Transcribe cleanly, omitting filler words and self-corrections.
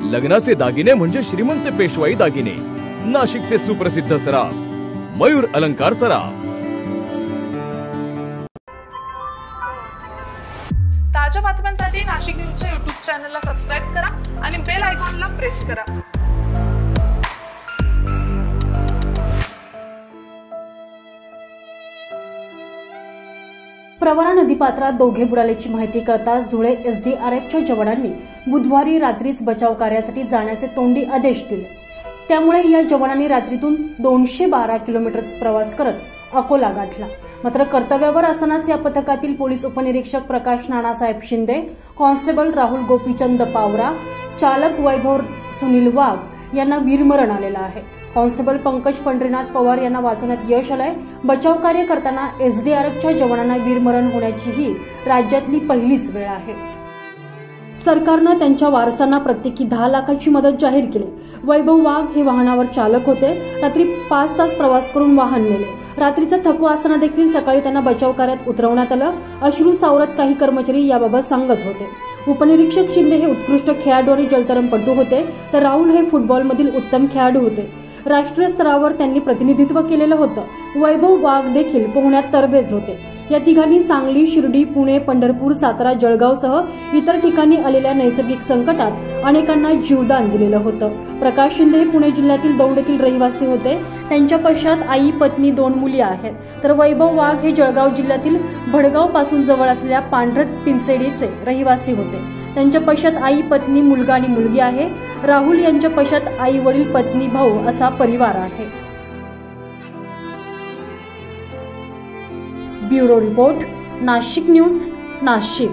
लग्नाचे दागिने म्हणजे श्रीमंत पेशवाई दागिने, नाशिकचे सुप्रसिद्ध सराफ मयूर अलंकार सराफ। ताज्या बातम्यांसाठी नाशिक न्यूजच्या YouTube चॅनलला सबस्क्राइब करा आणि बेल आयकॉनला प्रेस करा। प्रवरा नदीपात्रात दोघे बुडाल्याची माहिती कळताच धुळे एसडीआरएफच्या जवानांनी बुधवारी रात्रीच बचाव कार्यासाठी जाण्याचे तोंडी आदेश दिले। त्यामुळे या जवानांनी रात्रीतून 212 किलोमीटर प्रवास करत अकोला गाठला। मात्र कर्तव्यावर असतानाच या पथकातील पोलीस उपनिरीक्षक प्रकाश नानासाहेब शिंदे, कॉन्स्टेबल राहुल गोपीचंद पावरा, चालक वैभव सुनील वाघ यांना वीरमरण आलेलं आहे। कॉन्स्टेबल पंकज पंढरीनाथ पवार यांना वाचवण्यात यश आलंय। बचाव कार्य करताना एसडीआरएफच्या जवानांना वीरमरण होण्याची ही राज्यातली पहिलीच वेळ आहे। सरकारनं त्यांच्या वारसांना प्रत्येकी 10 लाखाची मदत जाहीर केली। वैभव वाघ हे वाहनावर चालक होते। रात्री 5 तास प्रवास करून वाहन नेले। रात्रीचा थकवा असताना देखील सकाळी त्यांना बचाव कार्यात उतरवण्यात आलं। अश्रू सावरत काही कर्मचारी याबाबत सांगत होते। उपनिरीक्षक शिंदे हे उत्कृष्ट खेळाडू आणि जलतरणपटू होते, तर राहुल हे फुटबॉलमधील उत्तम खेळाडू होते। राष्ट्रीय स्तरावर त्यांनी प्रतिनिधित्व केलेलं होतं। वैभव वाघ देखील पोहण्यात तरबेज होते। या तिघांनी सांगली, शिर्डी, पुणे, पंढरपूर, सातारा, जळगावसह इतर ठिकाणी आलेल्या नैसर्गिक संकटात अनेकांना जीवदान दिलेलं होतं। प्रकाश शिंदे हे पुणे जिल्ह्यातील दौंड येथील रहिवासी होते। त्यांच्या पश्चात आई, पत्नी, 2 मुली आहेत। तर वैभव वाघ हे जळगाव जिल्ह्यातील भडगाव पासून जवळ असलेल्या पांढरट पिंचेडीचे रहिवासी होते। त्यांच्या पश्चात आई, पत्नी, मुलगा आणि मुलगी आहे। राहुल यांच्या पश्चात आई, वडील, पत्नी, भाऊ असा परिवार आहे। Bureau report, Nashik news, Nashik.